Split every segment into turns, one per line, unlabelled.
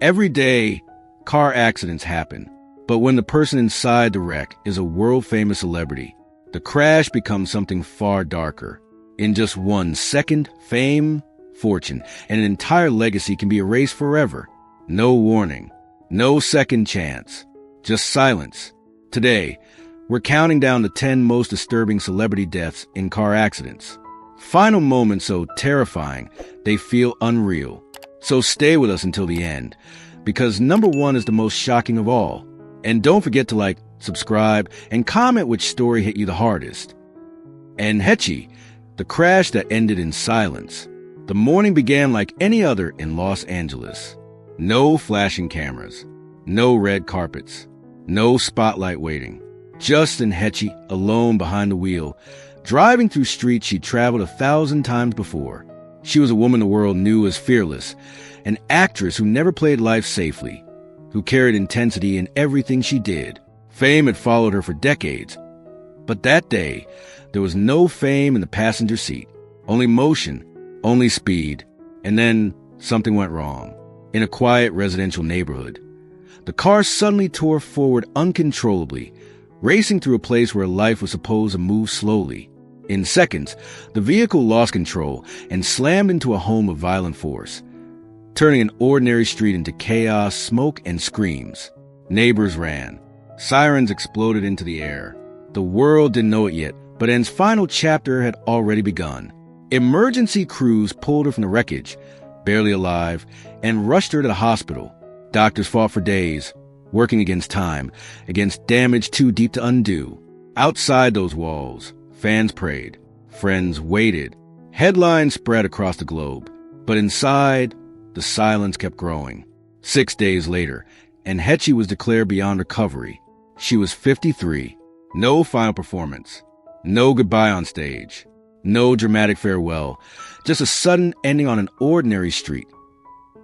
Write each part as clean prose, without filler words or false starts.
Every day, car accidents happen. But when the person inside the wreck is a world-famous celebrity, the crash becomes something far darker. In just 1 second, fame, fortune, and an entire legacy can be erased forever. No warning, no second chance, just silence. Today, we're counting down the 10 most disturbing celebrity deaths in car accidents. Final moments so terrifying, they feel unreal. So stay with us until the end, because number 1 is the most shocking of all. And don't forget to like, subscribe, and comment which story hit you the hardest. Enhechi, the crash that ended in silence. The morning began like any other in Los Angeles. No flashing cameras, no red carpets, no spotlight waiting. Just Enhechi alone behind the wheel, driving through streets she'd traveled 1,000 times before. She was a woman the world knew as fearless, an actress who never played life safely, who carried intensity in everything she did. Fame had followed her for decades. But that day, there was no fame in the passenger seat. Only motion, only speed. And then something went wrong. In a quiet residential neighborhood, the car suddenly tore forward uncontrollably, racing through a place where life was supposed to move slowly. In seconds, the vehicle lost control and slammed into a home of violent force, turning an ordinary street into chaos, smoke, and screams. Neighbors ran. Sirens exploded into the air. The world didn't know it yet, but En's final chapter had already begun. Emergency crews pulled her from the wreckage, barely alive, and rushed her to the hospital. Doctors fought for days, working against time, against damage too deep to undo. Outside those walls, fans prayed, friends waited, headlines spread across the globe. But inside, the silence kept growing. 6 days later, Enhechi was declared beyond recovery. She was 53. No final performance. No goodbye on stage. No dramatic farewell. Just a sudden ending on an ordinary street,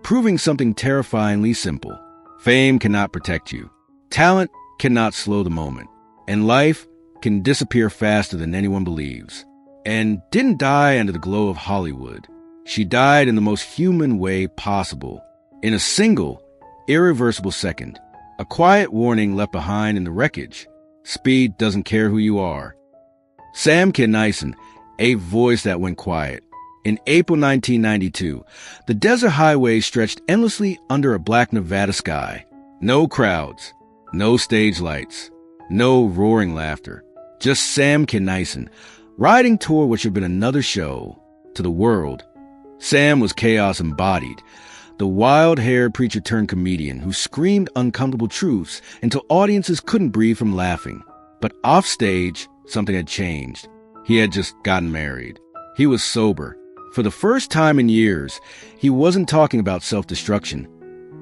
proving something terrifyingly simple. Fame cannot protect you. Talent cannot slow the moment. And life can disappear faster than anyone believes. And didn't die under the glow of Hollywood. She died in the most human way possible. In a single, irreversible second. A quiet warning left behind in the wreckage. Speed doesn't care who you are. Sam Kinison, a voice that went quiet. In April 1992, the desert highway stretched endlessly under a black Nevada sky. No crowds, no stage lights, no roaring laughter. Just Sam Kinison, riding toward what should have been another show. To the world, Sam was chaos embodied. The wild-haired preacher-turned-comedian who screamed uncomfortable truths until audiences couldn't breathe from laughing. But offstage, something had changed. He had just gotten married. He was sober. For the first time in years, he wasn't talking about self-destruction.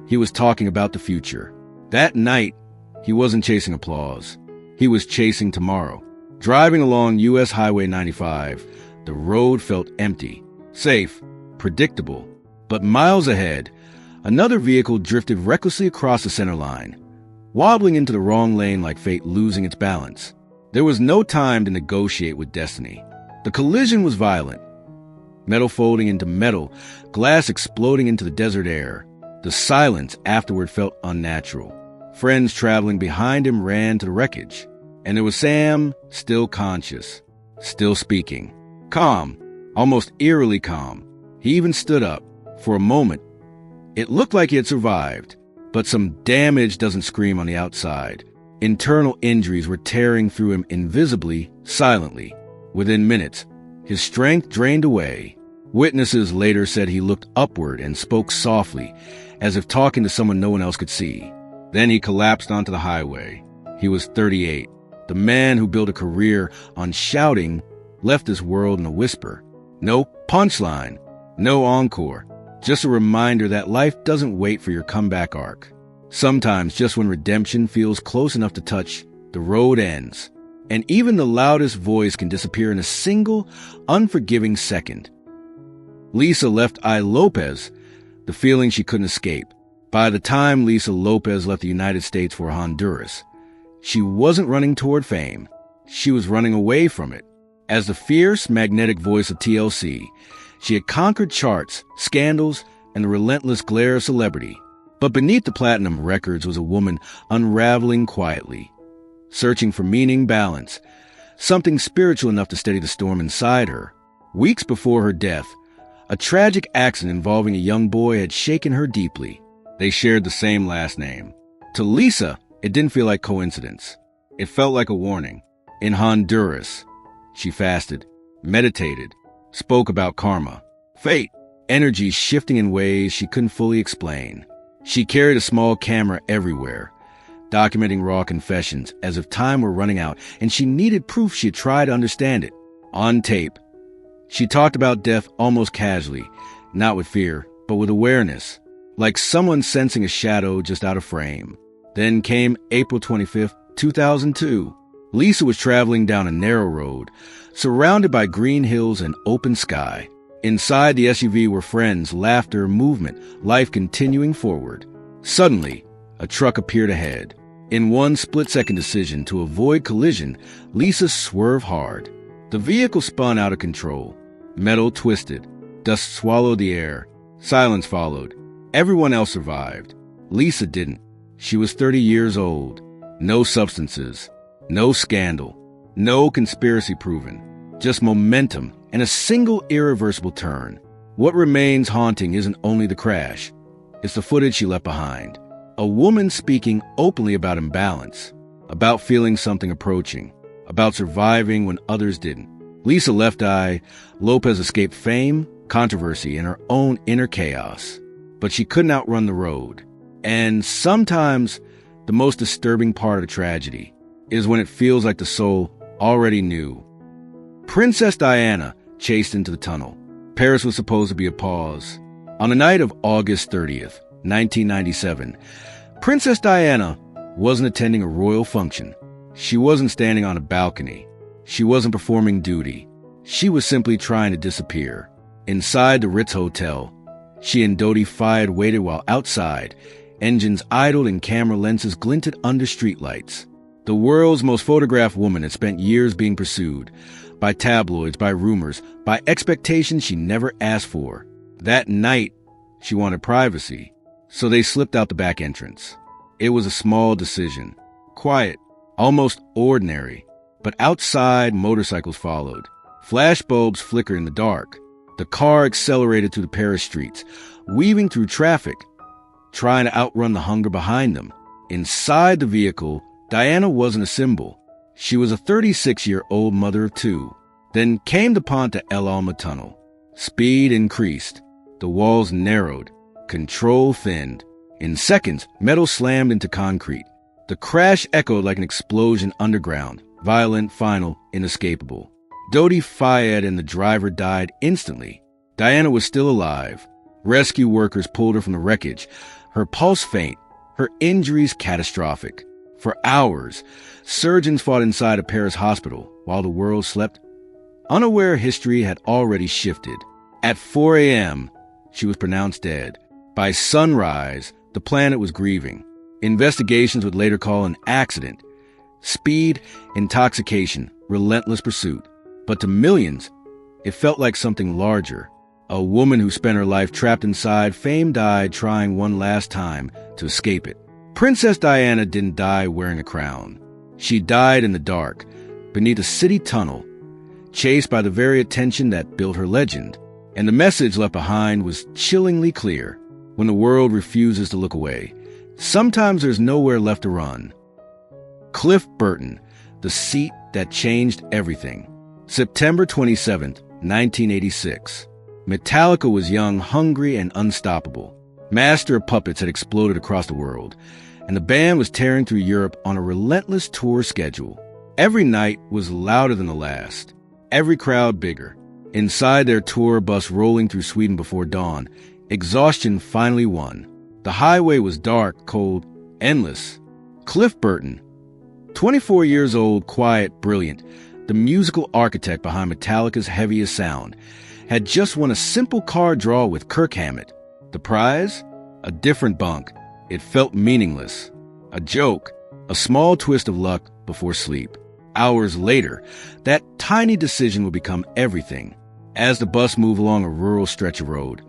He was talking about the future. That night, he wasn't chasing applause. He was chasing tomorrow. Driving along U.S. Highway 95, the road felt empty, safe, predictable. But miles ahead, another vehicle drifted recklessly across the center line, wobbling into the wrong lane like fate losing its balance. There was no time to negotiate with destiny. The collision was violent. Metal folding into metal, glass exploding into the desert air. The silence afterward felt unnatural. Friends traveling behind him ran to the wreckage. And there was Sam, still conscious, still speaking. Calm, almost eerily calm. He even stood up. For a moment, it looked like he had survived, but some damage doesn't scream on the outside. Internal injuries were tearing through him invisibly, silently. Within minutes, his strength drained away. Witnesses later said he looked upward and spoke softly, as if talking to someone no one else could see. Then he collapsed onto the highway. He was 38. The man who built a career on shouting left this world in a whisper. No punchline, no encore. Just a reminder that life doesn't wait for your comeback arc. Sometimes, just when redemption feels close enough to touch, the road ends. And even the loudest voice can disappear in a single, unforgiving second. Lisa left I. Lopez, the feeling she couldn't escape. By the time Lisa Lopez left the United States for Honduras, she wasn't running toward fame. She was running away from it. As the fierce, magnetic voice of TLC, she had conquered charts, scandals, and the relentless glare of celebrity. But beneath the platinum records was a woman unraveling quietly, searching for meaning, balance, something spiritual enough to steady the storm inside her. Weeks before her death, a tragic accident involving a young boy had shaken her deeply. They shared the same last name. To Lisa, it didn't feel like coincidence. It felt like a warning. In Honduras, she fasted, meditated, spoke about karma, fate, energy shifting in ways she couldn't fully explain. She carried a small camera everywhere, documenting raw confessions as if time were running out and she needed proof she had tried to understand it. On tape, she talked about death almost casually, not with fear, but with awareness, like someone sensing a shadow just out of frame. Then came April 25th, 2002. Lisa was traveling down a narrow road, surrounded by green hills and open sky. Inside the SUV were friends, laughter, movement, life continuing forward. Suddenly, a truck appeared ahead. In one split-second decision to avoid collision, Lisa swerved hard. The vehicle spun out of control. Metal twisted. Dust swallowed the air. Silence followed. Everyone else survived. Lisa didn't. She was 30 years old. No substances. No scandal. No conspiracy proven. Just momentum and a single irreversible turn. What remains haunting isn't only the crash. It's the footage she left behind. A woman speaking openly about imbalance, about feeling something approaching, about surviving when others didn't. Lisa Left Eye Lopez escaped fame, controversy, and her own inner chaos. But she couldn't outrun the road. And sometimes the most disturbing part of tragedy is when it feels like the soul already knew. Princess Diana chased into the tunnel. Paris was supposed to be a pause. On the night of August 30th, 1997, Princess Diana wasn't attending a royal function. She wasn't standing on a balcony. She wasn't performing duty. She was simply trying to disappear. Inside the Ritz Hotel, she and Dodi Fayed waited while outside, engines idled and camera lenses glinted under streetlights. The world's most photographed woman had spent years being pursued by tabloids, by rumors, by expectations she never asked for. That night, she wanted privacy, so they slipped out the back entrance. It was a small decision, quiet, almost ordinary, but outside motorcycles followed. Flashbulbs flickered in the dark. The car accelerated through the Paris streets, weaving through traffic, trying to outrun the hunger behind them. Inside the vehicle, Diana wasn't a symbol. She was a 36-year-old mother of two. Then came the Pont de El Alma tunnel. Speed increased. The walls narrowed. Control thinned. In seconds, metal slammed into concrete. The crash echoed like an explosion underground. Violent, final, inescapable. Dodi Fayed and the driver died instantly. Diana was still alive. Rescue workers pulled her from the wreckage. Her pulse faint. Her injuries catastrophic. For hours, surgeons fought inside a Paris hospital while the world slept. Unaware history had already shifted. At 4 a.m., she was pronounced dead. By sunrise, the planet was grieving. Investigations would later call an accident. Speed, intoxication, relentless pursuit. But to millions, it felt like something larger. A woman who spent her life trapped inside fame died trying one last time to escape it. Princess Diana didn't die wearing a crown. She died in the dark, beneath a city tunnel, chased by the very attention that built her legend. And the message left behind was chillingly clear. When the world refuses to look away, sometimes there's nowhere left to run. Cliff Burton, the seat that changed everything. September 27th, 1986. Metallica was young, hungry, and unstoppable. Master of Puppets had exploded across the world, and the band was tearing through Europe on a relentless tour schedule. Every night was louder than the last, every crowd bigger. Inside their tour bus rolling through Sweden before dawn, exhaustion finally won. The highway was dark, cold, endless. Cliff Burton, 24 years old, quiet, brilliant, the musical architect behind Metallica's heaviest sound, had just won a simple car draw with Kirk Hammett. The prize? A different bunk. It felt meaningless. A joke. A small twist of luck before sleep. Hours later, that tiny decision would become everything. As the bus moved along a rural stretch of road,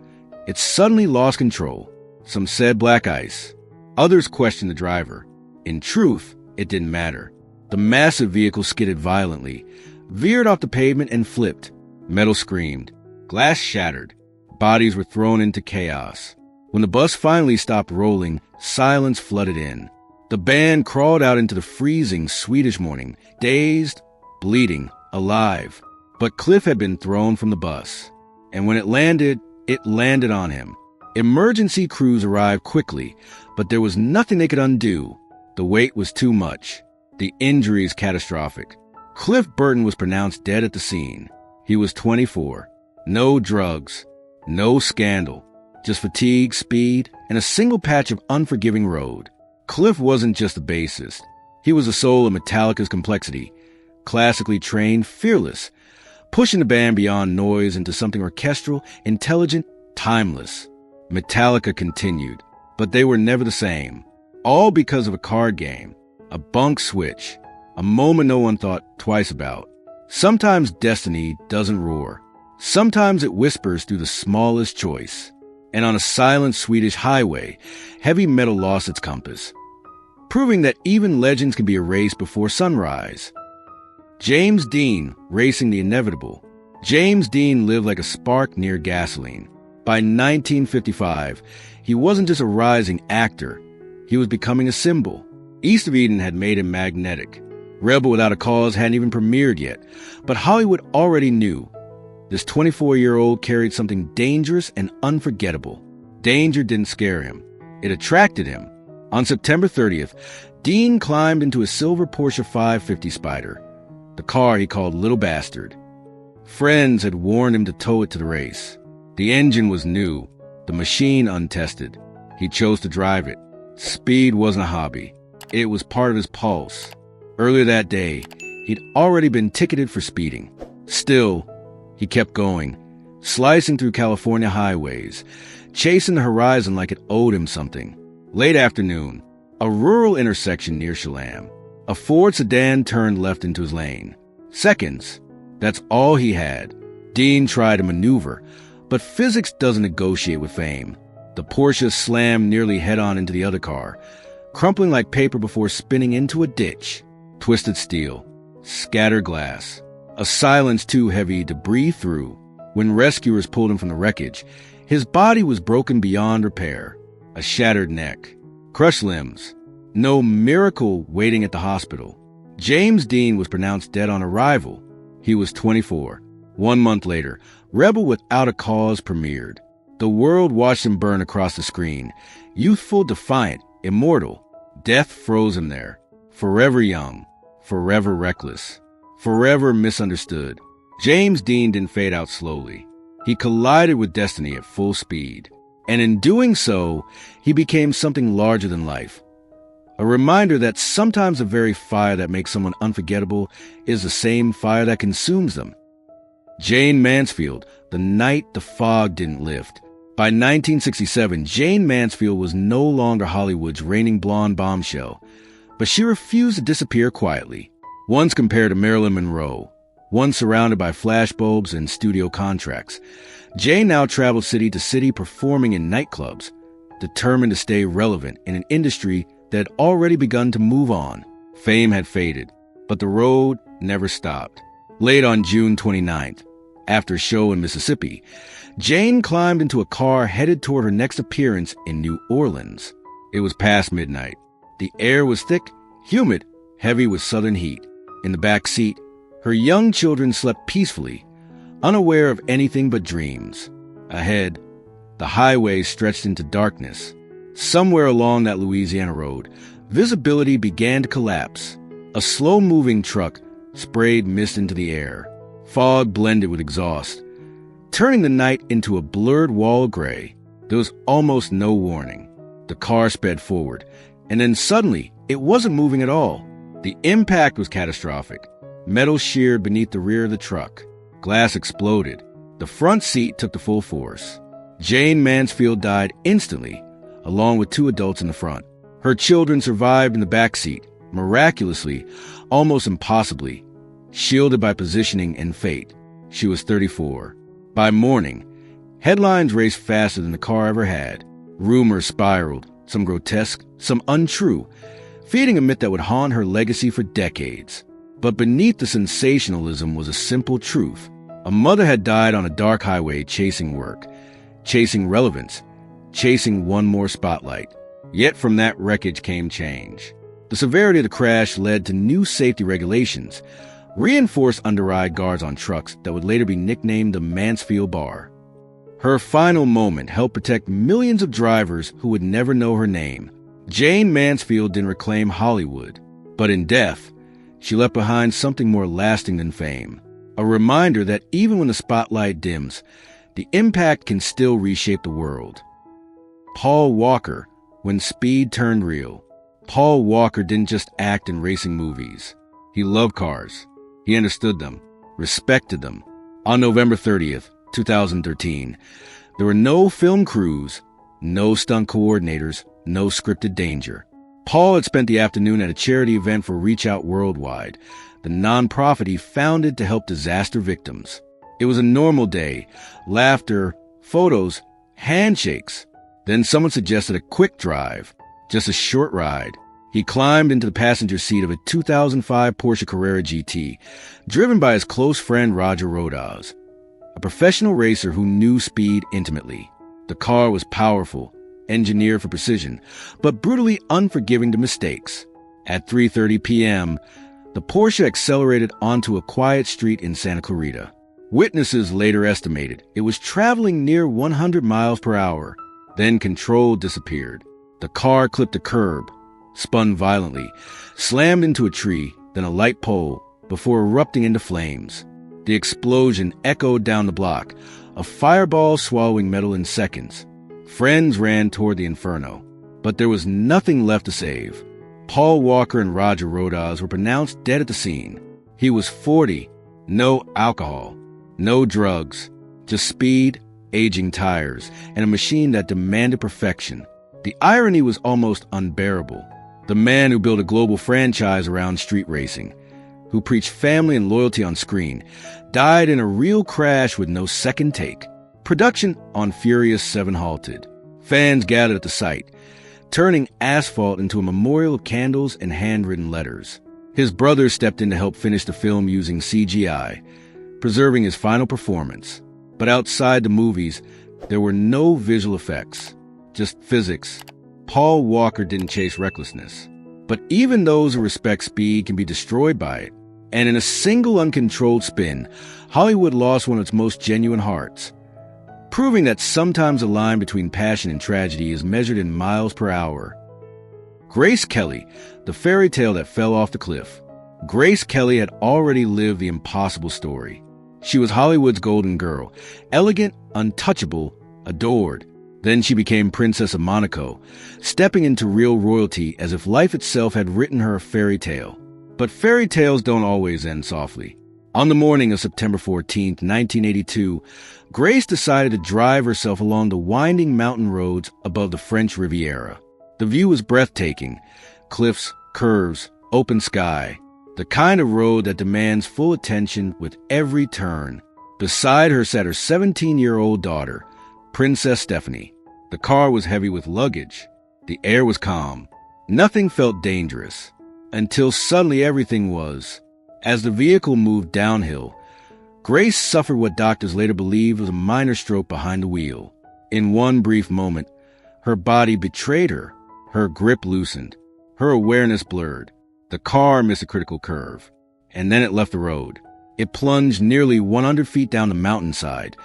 it suddenly lost control. Some said black ice. Others questioned the driver. In truth, it didn't matter. The massive vehicle skidded violently, veered off the pavement, and flipped. Metal screamed. Glass shattered. Bodies were thrown into chaos. When the bus finally stopped rolling, silence flooded in. The band crawled out into the freezing Swedish morning, dazed, bleeding, alive. But Cliff had been thrown from the bus. And when it landed on him. Emergency crews arrived quickly, but there was nothing they could undo. The weight was too much. The injuries catastrophic. Cliff Burton was pronounced dead at the scene. He was 24. No drugs. No scandal. Just fatigue, speed, and a single patch of unforgiving road. Cliff wasn't just a bassist. He was the soul of Metallica's complexity. Classically trained, fearless. Pushing the band beyond noise into something orchestral, intelligent, timeless. Metallica continued, but they were never the same. All because of a card game, a bunk switch, a moment no one thought twice about. Sometimes destiny doesn't roar. Sometimes it whispers through the smallest choice. And on a silent Swedish highway, heavy metal lost its compass, proving that even legends can be erased before sunrise. James Dean racing the inevitable. James Dean lived like a spark near gasoline. By 1955, he wasn't just a rising actor. He was becoming a symbol. East of Eden had made him magnetic. Rebel Without a Cause hadn't even premiered yet, but Hollywood already knew. This 24-year-old carried something dangerous and unforgettable. Danger didn't scare him. It attracted him. On September 30th, Dean climbed into a silver Porsche 550 Spider, the car he called Little Bastard. Friends had warned him to tow it to the race. The engine was new, the machine untested. He chose to drive it. Speed wasn't a hobby. It was part of his pulse. Earlier that day, he'd already been ticketed for speeding. Still, he kept going, slicing through California highways, chasing the horizon like it owed him something. Late afternoon, a rural intersection near Chelam. A Ford sedan turned left into his lane. Seconds. That's all he had. Dean tried to maneuver, but physics doesn't negotiate with fame. The Porsche slammed nearly head-on into the other car, crumpling like paper before spinning into a ditch. Twisted steel. Scattered glass. A silence too heavy to breathe through. When rescuers pulled him from the wreckage, his body was broken beyond repair. A shattered neck. Crushed limbs. No miracle waiting at the hospital. James Dean was pronounced dead on arrival. He was 24. 1 month later, Rebel Without a Cause premiered. The world watched him burn across the screen. Youthful, defiant, immortal. Death froze him there. Forever young. Forever reckless. Forever misunderstood. James Dean didn't fade out slowly. He collided with destiny at full speed. And in doing so, he became something larger than life. A reminder that sometimes the very fire that makes someone unforgettable is the same fire that consumes them. Jane Mansfield, The Night the Fog Didn't Lift. By 1967, Jane Mansfield was no longer Hollywood's reigning blonde bombshell, but she refused to disappear quietly. Once compared to Marilyn Monroe, once surrounded by flashbulbs and studio contracts, Jane now traveled city to city performing in nightclubs, determined to stay relevant in an industry that had already begun to move on. Fame had faded, but the road never stopped. Late on June 29th, after a show in Mississippi, Jane climbed into a car headed toward her next appearance in New Orleans. It was past midnight. The air was thick, humid, heavy with southern heat. In the back seat, her young children slept peacefully, unaware of anything but dreams. Ahead, the highway stretched into darkness. Somewhere along that Louisiana road, visibility began to collapse. A slow-moving truck sprayed mist into the air. Fog blended with exhaust, turning the night into a blurred wall of gray. There was almost no warning. The car sped forward, and then suddenly, it wasn't moving at all. The impact was catastrophic. Metal sheared beneath the rear of the truck. Glass exploded. The front seat took the full force. Jane Mansfield died instantly, along with 2 adults in the front. Her children survived in the back seat, miraculously, almost impossibly, shielded by positioning and fate. She was 34. By morning, headlines raced faster than the car ever had. Rumors spiraled, some grotesque, some untrue, feeding a myth that would haunt her legacy for decades. But beneath the sensationalism was a simple truth. A mother had died on a dark highway chasing work, chasing relevance, chasing one more spotlight. Yet from that wreckage came change. The severity of the crash led to new safety regulations, reinforced under-eye guards on trucks that would later be nicknamed the Mansfield Bar. Her final moment helped protect millions of drivers who would never know her name. Jane Mansfield didn't reclaim Hollywood, but in death, she left behind something more lasting than fame. A reminder that even when the spotlight dims, the impact can still reshape the world. Paul Walker, when speed turned real. Paul Walker didn't just act in racing movies. He loved cars. He understood them, respected them. On November 30th, 2013, there were no film crews, no stunt coordinators, no scripted danger. Paul had spent the afternoon at a charity event for Reach Out Worldwide, the nonprofit he founded to help disaster victims. It was a normal day, laughter, photos, handshakes. Then someone suggested a quick drive, just a short ride. He climbed into the passenger seat of a 2005 Porsche Carrera GT, driven by his close friend Roger Rodas, a professional racer who knew speed intimately. The car was powerful, engineered for precision, but brutally unforgiving to mistakes. At 3:30 p.m., the Porsche accelerated onto a quiet street in Santa Clarita. Witnesses later estimated it was traveling near 100 miles per hour. Then control disappeared. The car clipped a curb, spun violently, slammed into a tree, then a light pole, before erupting into flames. The explosion echoed down the block, a fireball swallowing metal in seconds. Friends ran toward the inferno, but there was nothing left to save. Paul Walker and Roger Rodas were pronounced dead at the scene. He was 40, no alcohol, no drugs, just speed, aging tires, and a machine that demanded perfection. The irony was almost unbearable. The man who built a global franchise around street racing, who preached family and loyalty on screen, died in a real crash with no second take. Production on Furious 7 halted. Fans gathered at the site, turning asphalt into a memorial of candles and handwritten letters. His brothers stepped in to help finish the film using CGI, preserving his final performance. But outside the movies, there were no visual effects, just physics. Paul Walker didn't chase recklessness. But even those who respect speed can be destroyed by it. And in a single uncontrolled spin, Hollywood lost one of its most genuine hearts, proving that sometimes the line between passion and tragedy is measured in miles per hour. Grace Kelly, the fairy tale that fell off the cliff. Grace Kelly had already lived the impossible story. She was Hollywood's golden girl, elegant, untouchable, adored. Then she became Princess of Monaco, stepping into real royalty as if life itself had written her a fairy tale. But fairy tales don't always end softly. On the morning of September 14, 1982, Grace decided to drive herself along the winding mountain roads above the French Riviera. The view was breathtaking. Cliffs, curves, open sky. The kind of road that demands full attention with every turn. Beside her sat her 17-year-old daughter, Princess Stephanie. The car was heavy with luggage. The air was calm. Nothing felt dangerous. Until suddenly everything was. As the vehicle moved downhill, Grace suffered what doctors later believed was a minor stroke behind the wheel. In one brief moment, her body betrayed her. Her grip loosened. Her awareness blurred. The car missed a critical curve, and then it left the road. It plunged nearly 100 feet down the mountainside,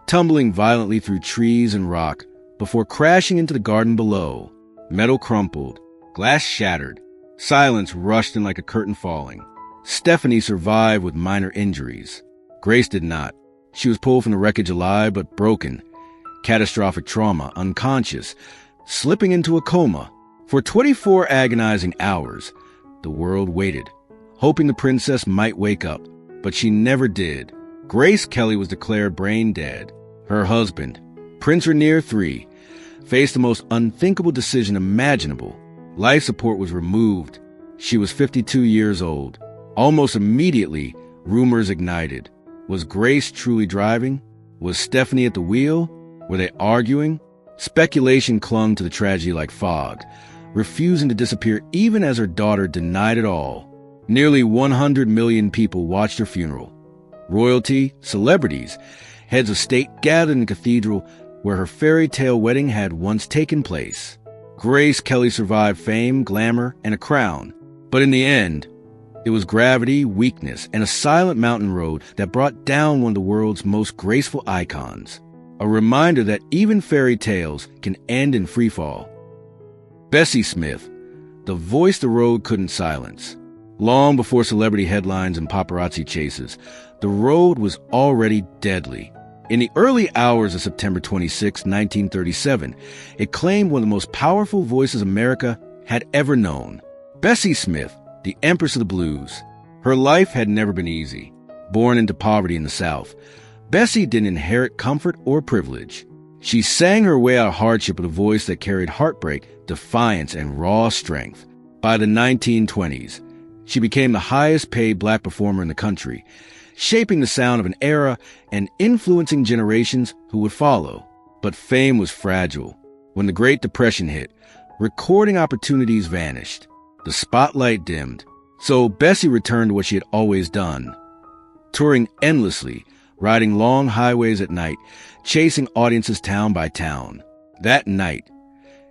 tumbling violently through trees and rock before crashing into the garden below. Metal crumpled, glass shattered. Silence rushed in like a curtain falling. Stephanie survived with minor injuries. Grace did not. She was pulled from the wreckage alive but broken. Catastrophic trauma, unconscious, slipping into a coma. For 24 agonizing hours, the world waited, hoping the princess might wake up, but she never did. Grace Kelly was declared brain dead. Her husband, Prince Rainier III, faced the most unthinkable decision imaginable. Life support was removed. She was 52 years old. Almost immediately, rumors ignited. Was Grace truly driving? Was Stephanie at the wheel? Were they arguing? Speculation clung to the tragedy like fog, refusing to disappear even as her daughter denied it all. Nearly 100 million people watched her funeral. Royalty, celebrities, heads of state gathered in the cathedral where her fairy tale wedding had once taken place. Grace Kelly survived fame, glamour, and a crown. But in the end, it was gravity, weakness, and a silent mountain road that brought down one of the world's most graceful icons. A reminder that even fairy tales can end in freefall. Bessie Smith, the voice the road couldn't silence. Long before celebrity headlines and paparazzi chases, the road was already deadly. In the early hours of September 26, 1937, it claimed one of the most powerful voices America had ever known. Bessie Smith, the Empress of the Blues. Her life had never been easy. Born into poverty in the South, Bessie didn't inherit comfort or privilege. She sang her way out of hardship with a voice that carried heartbreak, defiance, and raw strength. By the 1920s, she became the highest-paid black performer in the country, shaping the sound of an era and influencing generations who would follow. But fame was fragile. When the Great Depression hit, recording opportunities vanished. The spotlight dimmed. So Bessie returned to what she had always done, touring endlessly, riding long highways at night, chasing audiences town by town. That night,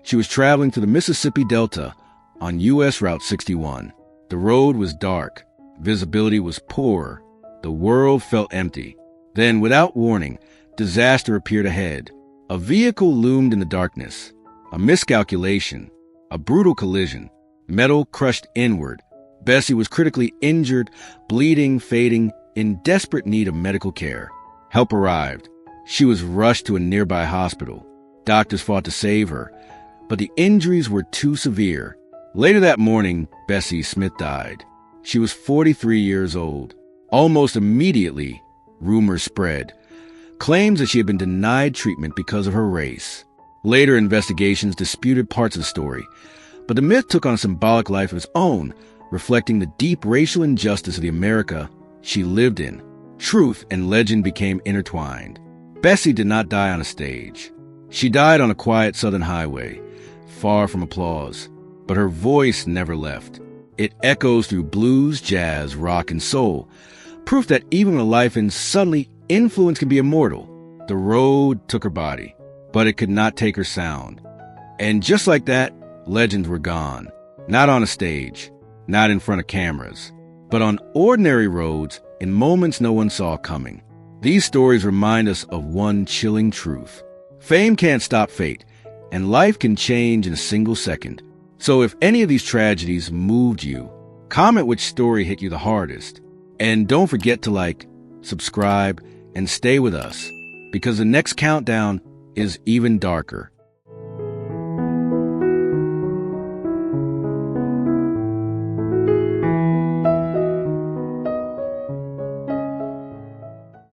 she was traveling through the Mississippi Delta on U.S. Route 61. The road was dark. Visibility was poor. The world felt empty. Then, without warning, disaster appeared ahead. A vehicle loomed in the darkness. A miscalculation. A brutal collision. Metal crushed inward. Bessie was critically injured, bleeding, fading, in desperate need of medical care. Help arrived. She was rushed to a nearby hospital. Doctors fought to save her, but the injuries were too severe. Later that morning, Bessie Smith died. She was 43 years old. Almost immediately, rumors spread. Claims that she had been denied treatment because of her race. Later investigations disputed parts of the story, but the myth took on a symbolic life of its own, reflecting the deep racial injustice of the America she lived in. Truth and legend became intertwined. Bessie did not die on a stage. She died on a quiet southern highway, far from applause. But her voice never left. It echoes through blues, jazz, rock, and soul, proof that even when a life ends suddenly, influence can be immortal. The road took her body, but it could not take her sound. And just like that, legends were gone. Not on a stage, not in front of cameras, but on ordinary roads in moments no one saw coming. These stories remind us of one chilling truth. Fame can't stop fate, and life can change in a single second. So if any of these tragedies moved you, comment which story hit you the hardest. And don't forget to like, subscribe, and stay with us, because the next countdown is even darker.